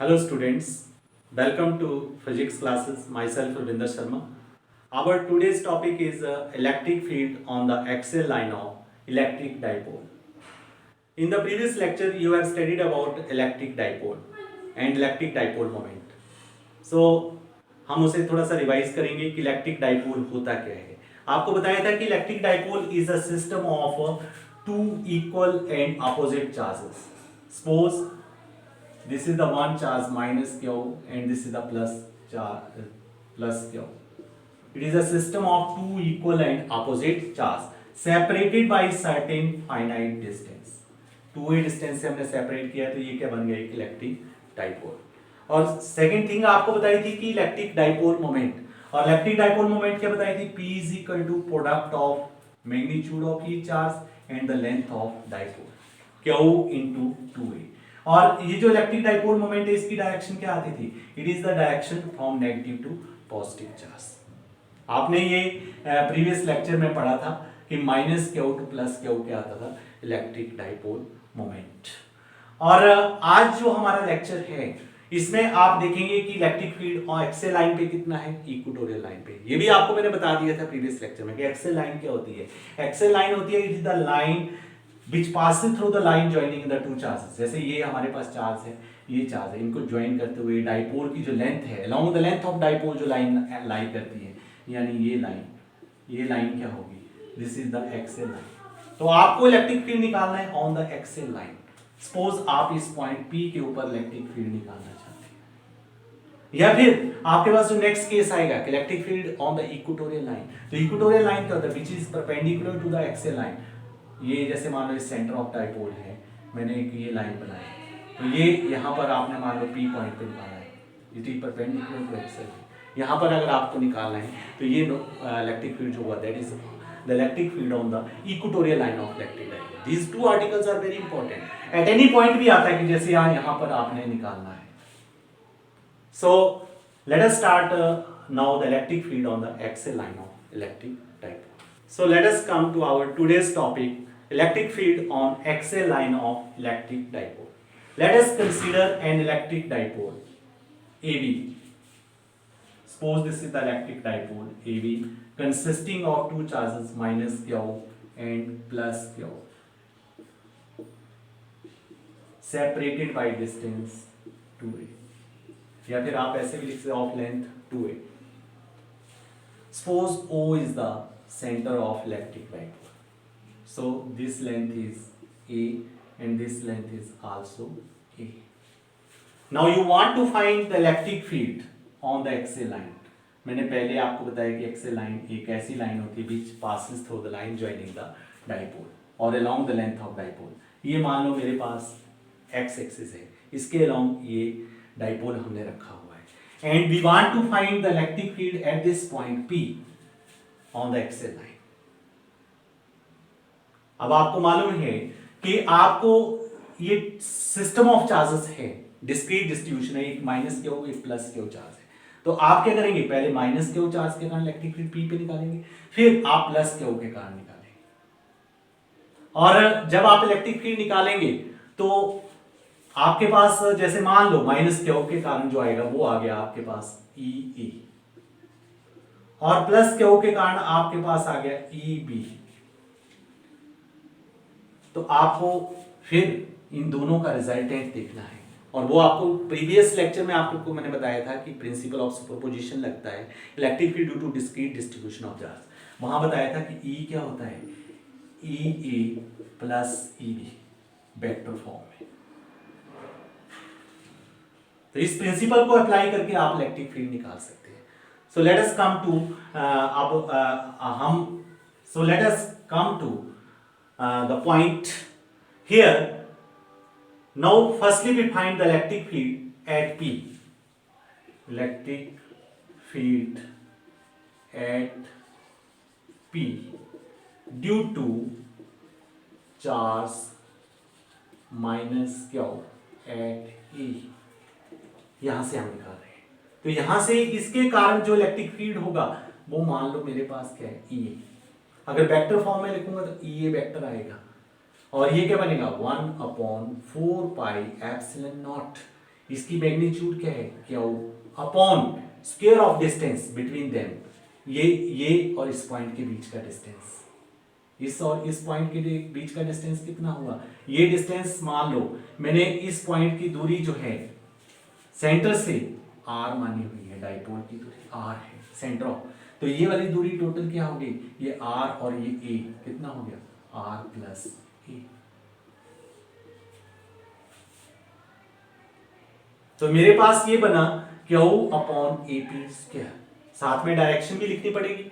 Hello students, welcome to physics classes. Myself Ravinder Sharma. Our today's topic is electric field on the axial line of electric dipole. In the previous lecture you have studied about electric dipole and electric dipole moment. So हम उसे थोड़ा सा revise करेंगे कि electric dipole होता क्या है। आपको बताया था कि electric dipole is a system of two equal and opposite charges. Suppose this is the one charge minus q and this is the plus charge plus q. It is a system of two equal and opposite charge separated by certain finite distance. 2a distance से हमने separate किया तो ये क्या बन गया, एक electric dipole. और सेकंड थिंग आपको बताई थी कि इलेक्ट्रिक डाइपोल मोमेंट, और इलेक्ट्रिक डाइपोल मोमेंट क्या बताई थी, P is equal to product of magnitude of each charge and the length of dipole Q into 2a. और ये जो इलेक्ट्रिक डाइपोल मोमेंट है इसकी डायरेक्शन क्या आती थी, it is the direction from negative to positive charge. आपने ये प्रीवियस लेक्चर में पढ़ा था कि minus Q to plus Q क्या आता था, इलेक्ट्रिक डाइपोल मोमेंट. और आज जो हमारा लेक्चर है इसमें आप देखेंगे कि इलेक्ट्रिक फील्ड और एक्सेल लाइन पे कितना है, इक्वेटोरियल लाइन पे. ये भी आपको मैंने बता दिया था प्रीवियस लेक्चर में कि एक्सेल लाइन क्या होती है. एक्सेल लाइन होती है, it is the line which passes through the line joining the two charges. जैसे ये हमारे पास चार्ज है, ये चार्ज है, इनको ज्वाइन करते हुए डाइपोल की जो लेंथ है, along the length of dipole जो लाइन लाई करती है, यानी ये लाइन क्या होगी, this is the axial line. तो आपको इलेक्ट्रिक फील्ड निकालना है on the axial line. Suppose आप इस पॉइंट P के ऊपर इलेक्ट्रिक फील्ड निकालना चाहते हैं, या फिर आपके पास जो नेक्स्ट केस आएगा electric field on the equatorial line. तो इक्वेटोरियल लाइन क्या होता है, which is perpendicular to the axial line. ये जैसे मान लो इस सेंटर ऑफ डाइपोल है, मैंने एक ये लाइन बनाई, तो ये यहाँ पर आपने मान लो P पॉइंट पे निकालना है, it is perpendicular to axial. यहाँ पर अगर आपको निकालना है तो ये इलेक्ट्रिक फील्ड जो हुआ that is the electric field on the equatorial line of electric dipole. These two articles are very important. At any point भी आता है कि जैसे यहाँ पर आपने निकालना है. So let us start now the electric field on the axial line of electric dipole. So let us come to our today's topic, electric field on axial line of electric dipole. Let us consider an electric dipole AB. Suppose this is the electric dipole AB consisting of two charges minus Q and plus Q separated by distance 2a. या फिर आप ऐसे भी लिख सकते of length 2a. Suppose O is the center of electric dipole. So this length is A and this length is also A. Now you want to find the electric field on the axial line. मैंने पहले आपको बताया कि axial line एक ऐसी line होती है which passes through the line joining the dipole or along the length of dipole. ये मान लो मेरे पास x एक्सिस है, इसके along ये डाइपोल हमने रखा हुआ है, and we want to find the electric field at this point P on the axial line. अब आपको मालूम है कि आपको ये सिस्टम ऑफ चार्जेस है, डिस्क्रीट डिस्ट्रीब्यूशन है, एक माइनस क्यू एक प्लस क्यू चार्ज है. तो आप क्या करेंगे, पहले माइनस क्यू चार्ज के कारण इलेक्ट्रिक फील्ड P पे निकालेंगे, फिर आप प्लस क्यू के कारण निकालेंगे. और जब आप इलेक्ट्रिक फील्ड निकालेंगे तो आपके पास जैसे मान लो माइनस क्यू के कारण जो आएगा वो आ गया आपके पास E A, और प्लस क्यू के कारण आपके पास आ गया EB. तो आपको फिर इन दोनों का रिजल्टेंट देखना है, और वो आपको प्रीवियस लेक्चर में आपको मैंने बताया था कि प्रिंसिपल ऑफ सुपरपोजिशन लगता है electric field due to discrete distribution of charge. वहां बताया था कि E क्या होता है, EA plus EB vector form में. तो इस प्रिंसिपल को अप्लाई करके आप इलेक्ट्रिक फील्ड निकाल सकते हैं. So let us come to the point here. Now firstly we find the electric field at P. Electric field at P due to charge minus Q at E. यहां से हम निकाल रहे हैं. तो यहां से इसके कारण जो इलेक्ट्रिक फील्ड होगा वो मान लो मेरे पास क्या है, E. अगर वेक्टर फॉर्म में लिखूंगा तो E वेक्टर आएगा, और ये क्या बनेगा 1/4 पाई एप्सिलॉन नॉट इसकी मैग्नीट्यूड क्या है, Q upon square of distance between them, ये और इस पॉइंट के बीच का डिस्टेंस, इस और इस पॉइंट के बीच का डिस्टेंस कितना हुआ, ये डिस्टेंस मान लो मैंने इस पॉइंट की दूरी जो है सेंटर से r मानी हुई है, डाइपोल की दूरी r है सेंटर ऑफ, तो ये वाली दूरी टोटल क्या होगी, ये r और ये a कितना हो गया r प्लस a। तो मेरे पास ये बना Q upon A P square, साथ में डायरेक्शन भी लिखनी पड़ेगी।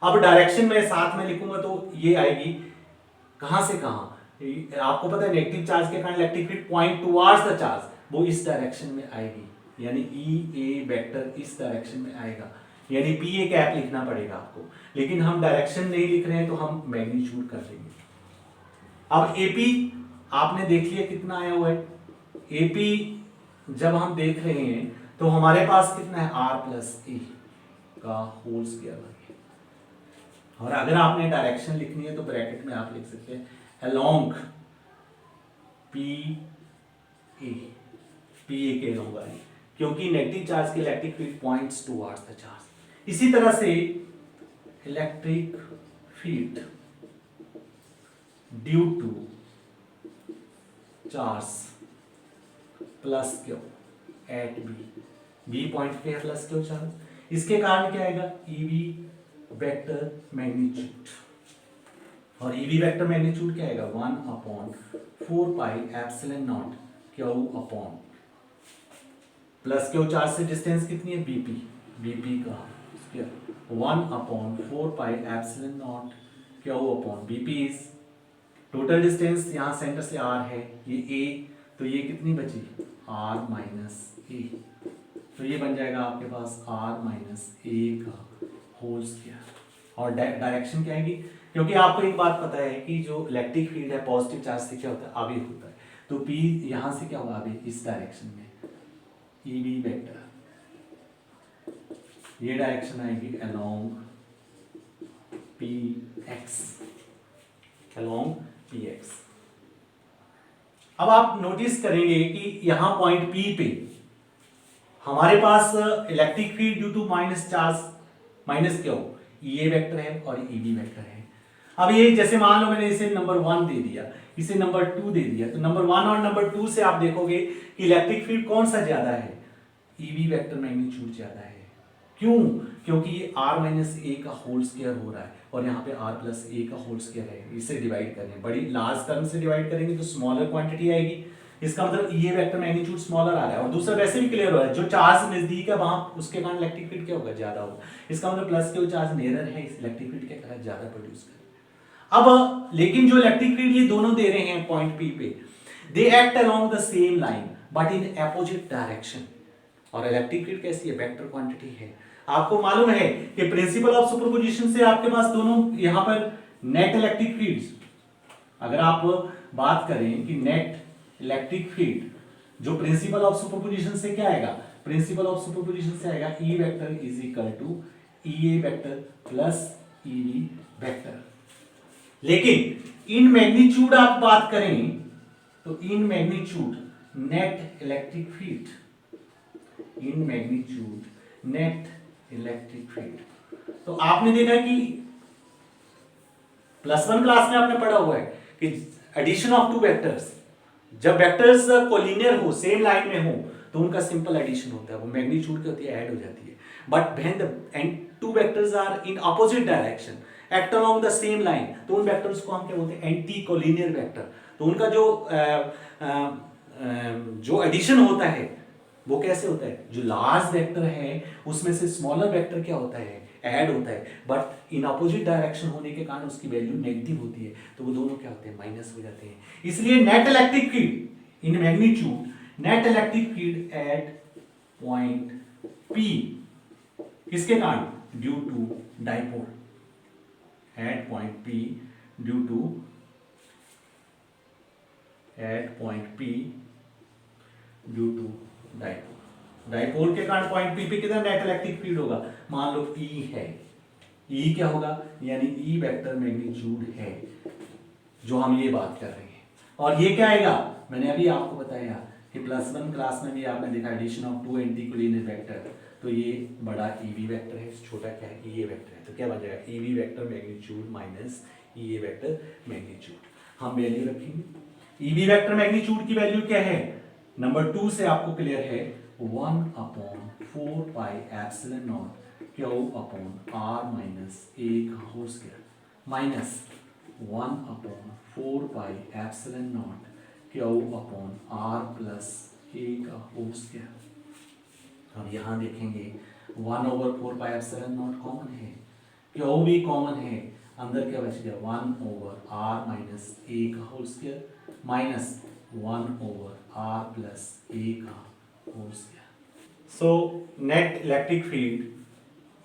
अब डायरेक्शन में साथ में लिखूंगा तो ये आएगी कहां से कहां, आपको पता है नेगेटिव चार्ज के कारण electric field point towards the charge, वो इस डायरेक्शन में आएगी, यानी ई ए वेक्टर इस डायरेक्शन में आएगा, यानी पी ए कैप लिखना पड़ेगा आपको, लेकिन हम डायरेक्शन नहीं लिख रहे हैं तो हम मैग्नीट्यूड कर देंगे। अब एपी आपने देख लिया कितना आया हुआ है, एपी जब हम देख रहे हैं तो हमारे पास कितना है आर प्लस ए का होल स्क्वायर, और अगर आपने डायरेक्शन लिखनी है तो ब्रैकेट में आप लिख सकते हैं अलोंग पी ए के अलोंग आ रही, क्योंकि नेगेटिव चार्ज के electric field points towards the charge. इसी तरह से electric field due to charge plus Q at B point पे है प्लस क्यू चार्ज, इसके कारण क्या आएगा ईवी वेक्टर मैग्नीट्यूड, और ईवी वेक्टर मैग्नीट्यूड क्या आएगा 1/4 pi epsilon naught Q upon plus Q charge से डिस्टेंस कितनी है बीपी का 1/4 pi epsilon naught Q upon BP is total distance, यहाँ सेंटर से r है, ये a, तो ये कितनी बची r माइनस ए, तो ये बन जाएगा आपके पास r माइनस ए का होल स्क्वायर। और डायरेक्शन क्या आएगी, क्योंकि आपको एक बात पता है कि जो इलेक्ट्रिक फील्ड है पॉजिटिव चार्ज से क्या होता है आगे होता है, तो p यहाँ से क्या होगा आगे इस डायरेक्शन में ईवी वेक्टर, ये डायरेक्शन आएगी अलोंग px, अलोंग px। अब आप नोटिस करेंगे कि यहां पॉइंट P पे हमारे पास electric field due to minus charge minus क्या हो ये वेक्टर है और ईवी वेक्टर है। अब ये जैसे मान लो मैंने इसे नंबर 1 दे दिया, इसे नंबर 2 दे दिया, तो नंबर 1 और नंबर 2 से आप देखोगे कि इलेक्ट्रिक फील्ड कौन सा ज्यादा है, ईवी वेक्टर मैग्नीट्यूड ज्यादा है। क्यों, क्योंकि ये r माइनस ए का होल स्क्वायर हो रहा है और यहाँ पे r प्लस ए का होल स्क्वायर है, इसे डिवाइड करें, बड़ी लार्ज टर्म से डिवाइड करेंगे तो स्मॉलर क्वांटिटी आएगी, इसका मतलब ये वेक्टर मैग्नीट्यूड स्मॉलर आ रहा है। और दूसरा वैसे भी क्लियर हो रहा है, जो चार्ज नजदीक है वहां उसके कारण इलेक्ट्रिक फील्ड क्या होगा ज्यादा होगा, इसका मतलब प्लस के चार्ज नियर है, इस इलेक्ट्रिक फील्ड के कारण ज्यादा प्रोड्यूस करें। अब लेकिन जो इलेक्ट्रिक फील्ड ये दोनों दे रहे हैं पॉइंट पी पे, they act along the same line but in opposite direction, और इलेक्ट्रिक फील्ड कैसी है वेक्टर क्वांटिटी है। आपको मालूम है कि प्रिंसिपल ऑफ सुपरपोजिशन से आपके पास दोनों यहां पर नेट इलेक्ट्रिक फील्ड्स, अगर आप बात करें कि नेट इलेक्ट्रिक फील्ड जो प्रिंसिपल ऑफ सुपरपोजिशन से क्या आएगा, प्रिंसिपल ऑफ सुपरपोजिशन से आएगा E vector is equal to E A vector plus E B vector. लेकिन इन मैग्नीट्यूड आप बात करें तो in magnitude net electric field, in magnitude net electric field, तो आपने देखा कि +1 क्लास में आपने पढ़ा हुआ है कि एडिशन ऑफ टू वेक्टर्स, जब वेक्टर्स कोलिनियर हो सेम लाइन में हो तो उनका सिंपल एडिशन होता है, वो मैग्नीट्यूड क्या होती है ऐड हो जाती है। But when the two vectors are in opposite direction act along the same line, तो उन वेक्टर्स को हम क्या बोलते हैं एंटी कोलिनियर वेक्टर। तो उनका जो एडिशन होता है वो कैसे होता है, जो लार्ज वेक्टर है उसमें से स्मॉलर वेक्टर क्या होता है ऐड होता है, बट इन अपोजिट डायरेक्शन होने के कारण उसकी वैल्यू नेगेटिव होती है, तो वो दोनों क्या होते हैं माइनस हो जाते हैं। इसलिए net electric field in magnitude, net electric field at point P किसके कारण due to dipole, at point P due to at point P due to dipole, dipole के कारण पॉइंट P पे कितना नेट इलेक्ट्रिक फील्ड होगा, मान लो E है, E क्या होगा यानी E वेक्टर मैग्नीट्यूड है जो हम ये बात कर रहे हैं। और ये क्या आएगा, मैंने अभी आपको बताया कि +1 क्लास में भी आपने देखा एडिशन ऑफ टू एंटीकोलिनियर वेक्टर, तो ये बड़ा ईवी वेक्टर है, छोटा क्या है ईए वेक्टर है, तो क्या बन जाएगा EB vector magnitude minus EA vector magnitude. हम वैल्यू रखेंगे। ईवी वेक्टर मैग्नीट्यूड की वैल्यू क्या है, नंबर 2 से आपको क्लियर है 1/4 pi epsilon naught Q upon r minus a का whole square minus 1/4 pi epsilon naught Q upon r plus a का होल स्क्वायर। अब यहाँ देखेंगे 1/4 पाई एप्सिलॉन नॉट कॉमन है, क्यू भी कॉमन है, अंदर क्या बच गया 1/r माइनस a का whole square minus 1/r plus a का whole square. So net electric field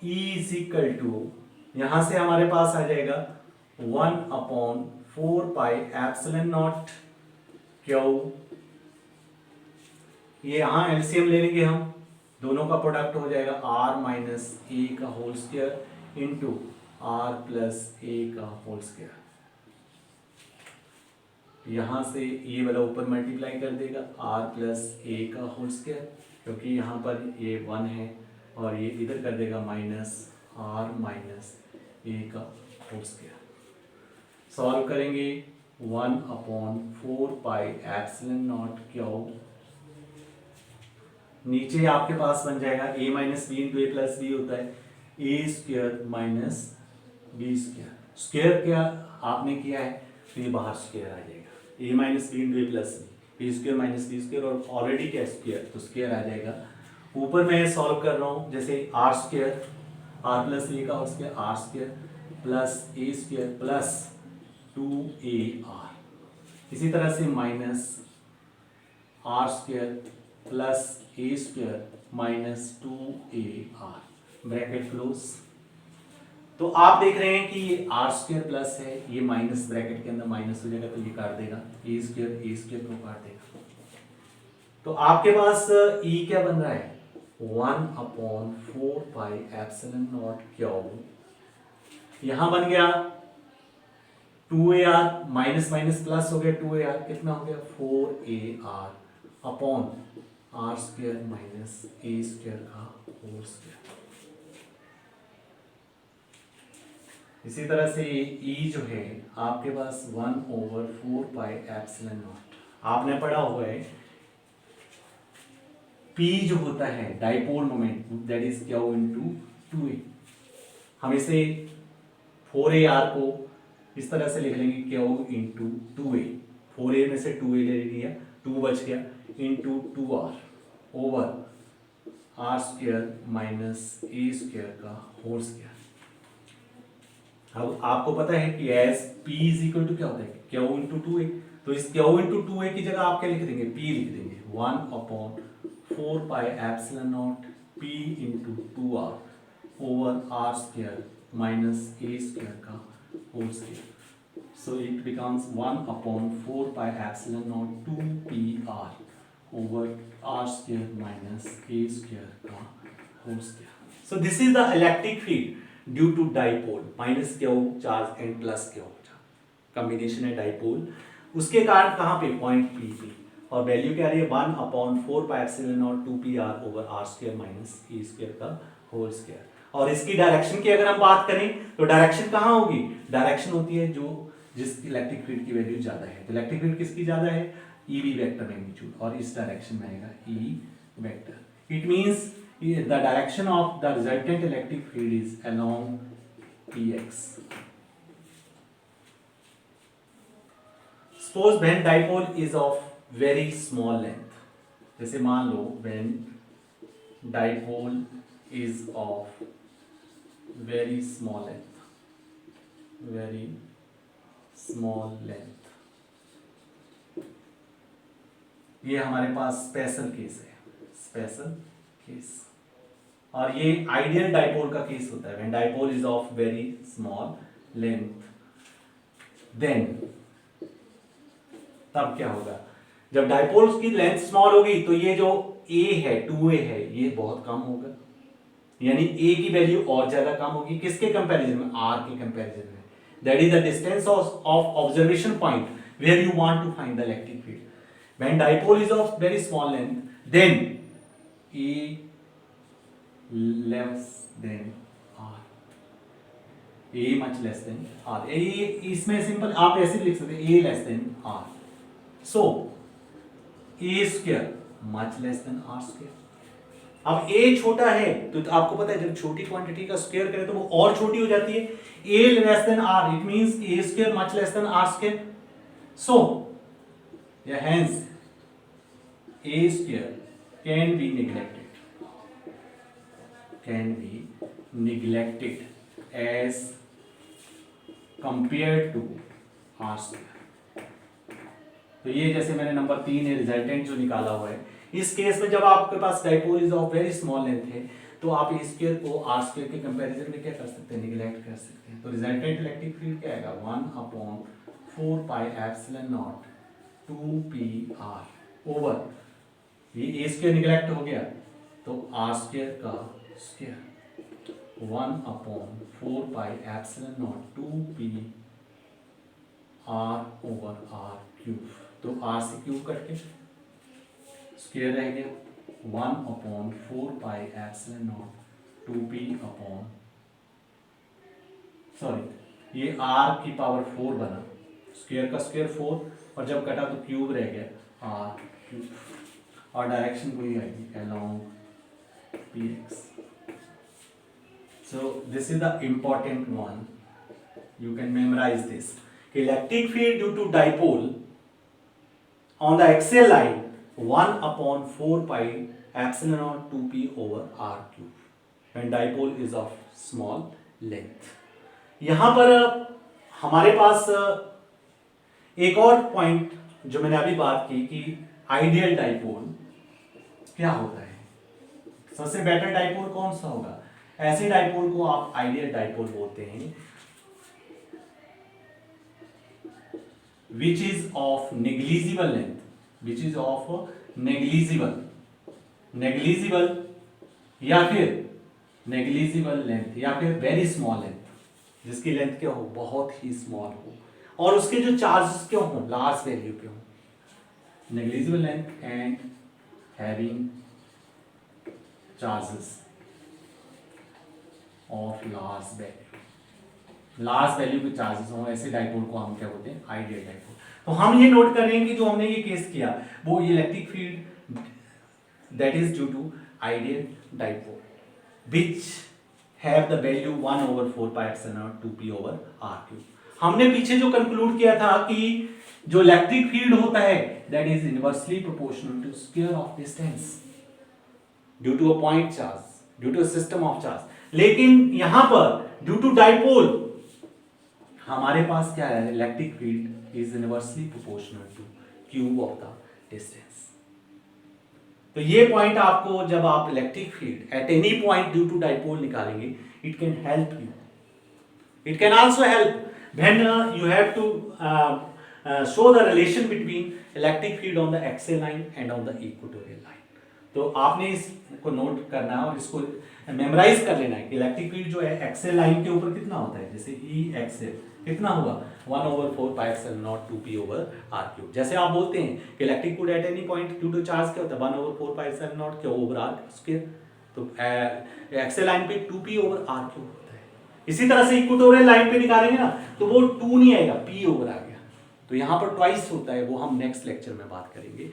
E is equal to, यहां से हमारे पास आ जाएगा 1/4 पाई एप्सिलॉन नॉट क्यू, ये यहां एलसीएम ले लेंगे हम, दोनों का प्रोडक्ट हो जाएगा r माइनस a का whole square into r plus a का होल स्क्वायर। यहां से ये वाला ऊपर मल्टीप्लाई कर देगा r प्लस a का होल स्क्वायर, क्योंकि यहाँ पर ये 1 है, और ये इधर कर देगा माइनस r माइनस a का होल स्क्वायर। सॉल्व करेंगे 1/4 पाई एप्सिलॉन नॉट क्यू, नीचे आपके पास बन जाएगा a minus B into A plus b होता है a square minus B square, square क्या आपने किया है तो ये बाहर स्क्वायर आ जाएगा, a minus B into A plus B square minus B square, और ऑलरेडी क्या स्क्वायर तो स्क्वायर आ जाएगा। ऊपर मैं सॉल्व कर रहा हूँ, जैसे R square R plus A का whole square R square plus A square plus 2ar, इसी तरह से minus R square plus A square minus 2ar, bracket close. तो आप देख रहे हैं कि ये आर स्क्वायर प्लस है, ये माइनस ब्रैकेट के अंदर माइनस हो जाएगा, तो ये काट देगा ए स्क्वायर को काट देगा। तो आपके पास ई क्या बन रहा है 1/4 पाई एप्सिलॉन नॉट क्यू, यहां बन गया 2ar माइनस माइनस प्लस हो गया 2ar, कितना हो गया 4ar upon R square minus ए स्क्वायर का होल स्क्वायर। इसी तरह से ई जो है आपके पास 1/4 पाई एप्सिलॉन नॉट, आपने पढ़ा हुआ है P जो होता है dipole moment that is Q into 2a, हम इसे 4ar को इस तरह से लिख लेंगे क्यू इंटू 2a, 4a में से 2a ले लिया 2 बच गया into 2r over are square minus A square का होल स्क्वायर। अब आपको पता है कि as P is equal to क्या होता है क्यू इंटू 2a, तो इस क्यू इंटू 2a की जगह आप क्या लिख देंगे P लिख देंगे 1/4 pi epsilon nought P into 2r over are square minus A square का whole square. So it becomes 1/4 pi epsilon naught 2pr over r square minus a square का whole square. So this is the electric field due to dipole minus q charge and plus q combination है dipole, उसके कारण कहाँ पे point P पे, और value क्या आ रही है 1/4 pi epsilon naught 2pr over r square minus a square का whole square। और इसकी डायरेक्शन की अगर हम बात करें तो डायरेक्शन कहाँ होगी, डायरेक्शन होती है जो जिस इलेक्ट्रिक फील्ड की वैल्यू ज्यादा है, तो इलेक्ट्रिक फील्ड किसकी ज्यादा है ईवी वेक्टर मैग्नीट्यूड, और इस डायरेक्शन में आएगा E vector. It means the direction of the resultant electric field is along px। Suppose when dipole is of very small length, जैसे मान लो when dipole is of very small length, very small length, ये हमारे पास special case है, special case, और ये ideal dipole का केस होता है when dipole is of very small length. Then तब क्या होगा, जब डाइपोल की लेंथ स्मॉल होगी तो ये जो a है 2a है ये बहुत कम होगा, यानी a की वैल्यू और ज्यादा कम होगी, किसके कंपैरिजन में r के कंपैरिजन में, that is the distance of observation point where you want to find the electric field. When dipole is of very small length, then A less than R. A much less than R. A इसमें simple आप ऐसे भी लिख सकते हैं A less than R. So A square much less than R square. अब A छोटा है तो आपको पता है जब छोटी क्वांटिटी का स्क्वायर करें तो वो और छोटी हो जाती है. A less than R, it means A square much less than R square. So yeah, hence A square can be neglected as compared to R square. तो ये जैसे मैंने नंबर 3 है रिजल्टेंट जो निकाला हुआ है, इस केस में जब आपके पास dipole is of very small length है तो आप ए स्क्वायर को आर स्क्वायर के कंपैरिजन में क्या कर सकते हैं, निगलेक्ट कर सकते हैं. तो रिजल्टेंट इलेक्ट्रिक फील्ड क्या आएगा 1/4 pi epsilon naught 2pr over ये ए स्क्वायर निगलेक्ट हो गया तो आर स्क्वायर का square 1/4 pi epsilon naught 2pr over R cube. तो r से क्यूब करके स्क्वायर रह गया 1/4 pi epsilon naught 2p upon sorry ये r की पावर 4 बना, स्क्वायर का स्क्वायर 4 और जब कटा तो क्यूब रह गया r क्यूब और डायरेक्शन वही आएगी along px. So this is the important one, you can memorize this. Electric field due to dipole on the axial line 1/4 pi epsilon naught 2p over r cube when dipole is of small length. यहाँ पर हमारे पास एक और point जो मैंने अभी बात की कि आइडियल डाइपोल क्या होता है, सबसे बेटर डाइपोल कौन सा होगा. ऐसे डाइपोल को आप आइडियल डाइपोल बोलते हैं which is of negligible length, which is of negligible या फिर negligible length या फिर very small length, जिसकी लेंथ क्या हो बहुत ही स्मॉल हो और उसके जो चार्जेस क्यों हो लार्ज वैल्यू पे हो. negligible length and having charges of large value के चार्जेस हो, ऐसे डाइपोल को हम क्या बोलते हैं आइडियल डाइपोल. तो हम ये नोट कर रहे हैं कि जो हमने ये केस किया वो electric field that is due to ideal dipole which have the value 1/4 pi epsilon naught 2p over r cube. हमने पीछे जो कंक्लूड किया था कि जो इलेक्ट्रिक फील्ड होता है that is inversely proportional to square of distance due to a point charge, due to a system of charge. लेकिन यहां पर ड्यू टू डाइपोल हमारे पास क्या है, electric field is inversely proportional to cube of the distance. तो ये point आपको जब आप electric field at any point due to dipole निकालेंगे it can help you. It can also help when you have to show the relation between electric field on the axial line and on the equatorial line. तो आपने इसको note करना है और इसको memorise कर लेना है कि इलेक्ट्रिक फील्ड जो है एक्सियल लाइन के ऊपर कितना होता है, जैसे ई एक्सियल कितना हुआ 1/4 pi epsilon naught 2p over r cube. जैसे आप बोलते हैं कि electric field at any point due to charge क्या होता है 1/4 पाई एप्सिलॉन नॉट क्या ओवर r स्क्वायर. तो एक्सियल लाइन पे 2p ओवर r क्यूब होता है. इसी तरह से इक्वेटोरियल लाइन पे निकालेंगे ना तो वो 2 नहीं आएगा, p ओवर आ गया. तो यहाँ पर ट्वाइस होता है, वो हम नेक्स्ट लेक्चर में बात करेंगे.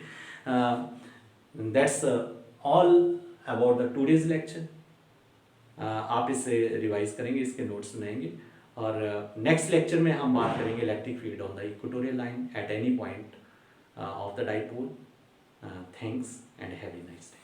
That's all about the today's lecture. आप इसे रिवाइज करेंगे, इसके नोट्स बनाएंगे और नेक्स्ट लेक्चर में हम बात करेंगे electric field on the equatorial line at any point of the dipole. Thanks and have a nice day.